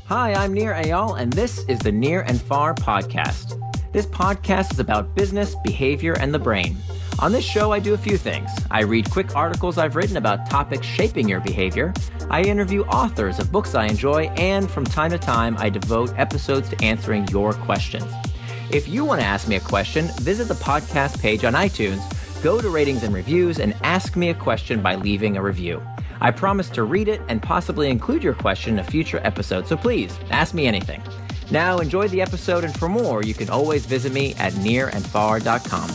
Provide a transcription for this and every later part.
Hi, I'm Nir&Far, and this is the Nir&Far podcast. This podcast is about business, behavior, and the brain. On this show, I do a few things. I read quick articles I've written about topics shaping your behavior. I interview authors of books I enjoy, and from time to time, I devote episodes to answering your questions. If you want to ask me a question, visit the podcast page on iTunes, go to ratings and reviews, and ask me a question by leaving a review. I promise to read it and possibly include your question in a future episode, so please, ask me anything. Now, enjoy the episode, and for more, you can always visit me at nirandfar.com.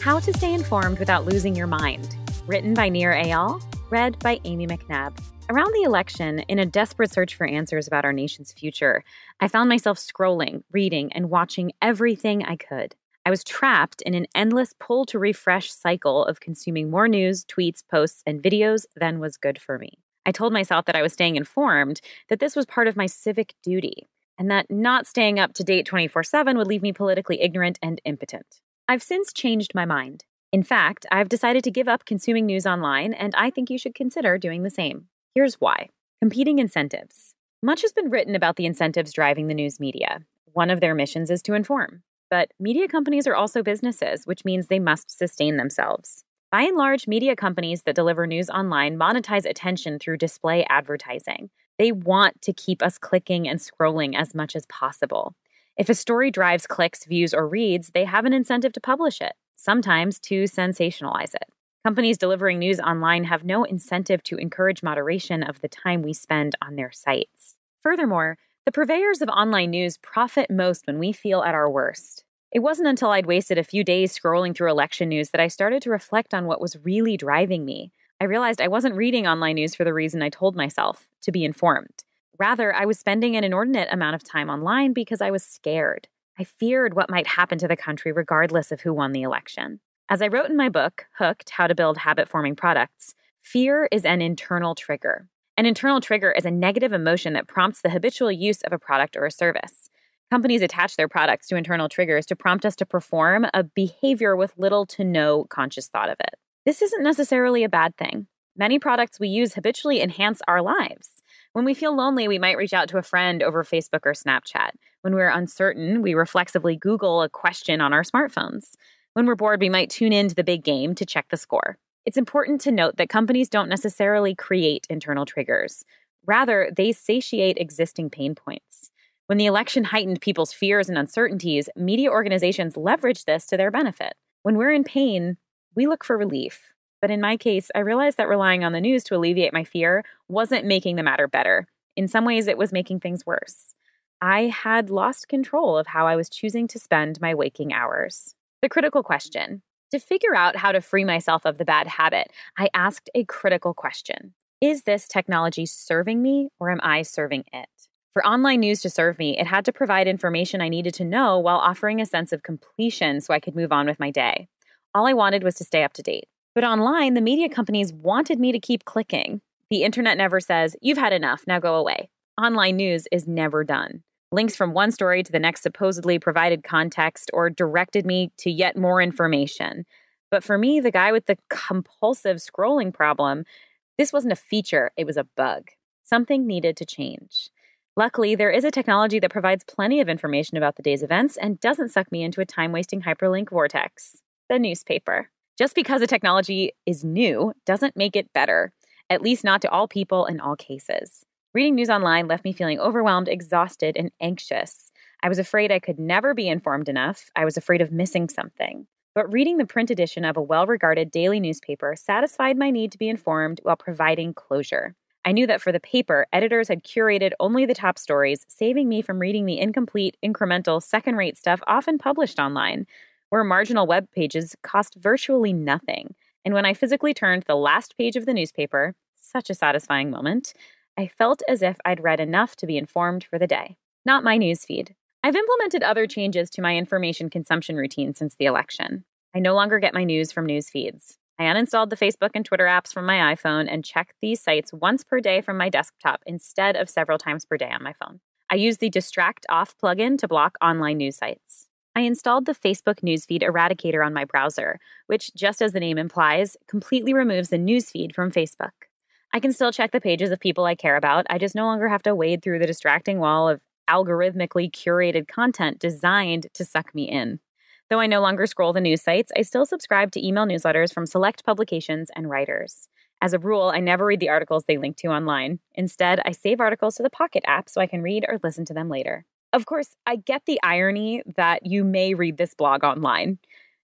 How to Stay Informed Without Losing Your Mind. Written by Nir&Far, read by Amy McNabb. Around the election, in a desperate search for answers about our nation's future, I found myself scrolling, reading, and watching everything I could. I was trapped in an endless pull-to-refresh cycle of consuming more news, tweets, posts, and videos than was good for me. I told myself that I was staying informed, that this was part of my civic duty, and that not staying up to date 24/7 would leave me politically ignorant and impotent. I've since changed my mind. In fact, I've decided to give up consuming news online, and I think you should consider doing the same. Here's why. Competing incentives. Much has been written about the incentives driving the news media. One of their missions is to inform. But media companies are also businesses, which means they must sustain themselves. By and large, media companies that deliver news online monetize attention through display advertising. They want to keep us clicking and scrolling as much as possible. If a story drives clicks, views, or reads, they have an incentive to publish it, sometimes to sensationalize it. Companies delivering news online have no incentive to encourage moderation of the time we spend on their sites. Furthermore, the purveyors of online news profit most when we feel at our worst. It wasn't until I'd wasted a few days scrolling through election news that I started to reflect on what was really driving me. I realized I wasn't reading online news for the reason I told myself, to be informed. Rather, I was spending an inordinate amount of time online because I was scared. I feared what might happen to the country regardless of who won the election. As I wrote in my book, Hooked: How to Build Habit-Forming Products, fear is an internal trigger. An internal trigger is a negative emotion that prompts the habitual use of a product or a service. Companies attach their products to internal triggers to prompt us to perform a behavior with little to no conscious thought of it. This isn't necessarily a bad thing. Many products we use habitually enhance our lives. When we feel lonely, we might reach out to a friend over Facebook or Snapchat. When we're uncertain, we reflexively Google a question on our smartphones. When we're bored, we might tune into the big game to check the score. It's important to note that companies don't necessarily create internal triggers. Rather, they satiate existing pain points. When the election heightened people's fears and uncertainties, media organizations leverage this to their benefit. When we're in pain, we look for relief. But in my case, I realized that relying on the news to alleviate my fear wasn't making the matter better. In some ways, it was making things worse. I had lost control of how I was choosing to spend my waking hours. The critical question. To figure out how to free myself of the bad habit, I asked a critical question. Is this technology serving me, or am I serving it? For online news to serve me, it had to provide information I needed to know while offering a sense of completion so I could move on with my day. All I wanted was to stay up to date. But online, the media companies wanted me to keep clicking. The internet never says, "You've had enough, now go away." Online news is never done. Links from one story to the next supposedly provided context or directed me to yet more information. But for me, the guy with the compulsive scrolling problem, this wasn't a feature, it was a bug. Something needed to change. Luckily, there is a technology that provides plenty of information about the day's events and doesn't suck me into a time-wasting hyperlink vortex. The newspaper. Just because a technology is new doesn't make it better, at least not to all people in all cases. Reading news online left me feeling overwhelmed, exhausted, and anxious. I was afraid I could never be informed enough. I was afraid of missing something. But reading the print edition of a well-regarded daily newspaper satisfied my need to be informed while providing closure. I knew that for the paper, editors had curated only the top stories, saving me from reading the incomplete, incremental, second-rate stuff often published online, where marginal web pages cost virtually nothing. And when I physically turned the last page of the newspaper, such a satisfying moment, I felt as if I'd read enough to be informed for the day. Not my newsfeed. I've implemented other changes to my information consumption routine since the election. I no longer get my news from news feeds. I uninstalled the Facebook and Twitter apps from my iPhone and check these sites once per day from my desktop instead of several times per day on my phone. I use the Distract Off plugin to block online news sites. I installed the Facebook Newsfeed Eradicator on my browser, which, just as the name implies, completely removes the newsfeed from Facebook. I can still check the pages of people I care about. I just no longer have to wade through the distracting wall of algorithmically curated content designed to suck me in. Though I no longer scroll the news sites, I still subscribe to email newsletters from select publications and writers. As a rule, I never read the articles they link to online. Instead, I save articles to the Pocket app so I can read or listen to them later. Of course, I get the irony that you may read this blog online.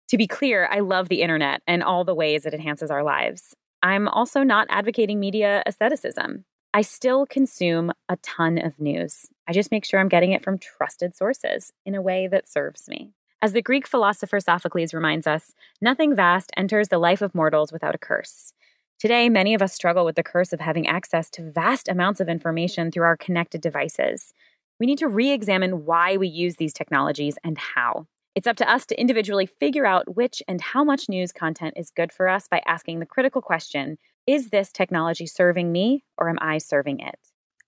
To be clear, I love the internet and all the ways it enhances our lives. I'm also not advocating media asceticism. I still consume a ton of news. I just make sure I'm getting it from trusted sources in a way that serves me. As the Greek philosopher Sophocles reminds us, nothing vast enters the life of mortals without a curse. Today, many of us struggle with the curse of having access to vast amounts of information through our connected devices. We need to re-examine why we use these technologies and how. It's up to us to individually figure out which and how much news content is good for us by asking the critical question, is this technology serving me or am I serving it?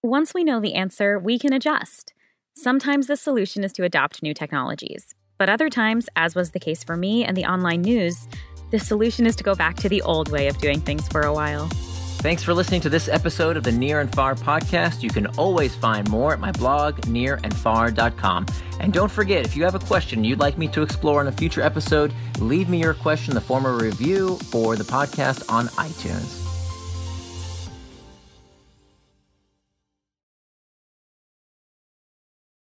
Once we know the answer, we can adjust. Sometimes the solution is to adopt new technologies. But other times, as was the case for me and the online news, the solution is to go back to the old way of doing things for a while. Thanks for listening to this episode of the Nir&Far podcast. You can always find more at my blog, nirandfar.com. And don't forget, if you have a question you'd like me to explore in a future episode, leave me your question in the form of a review for the podcast on iTunes.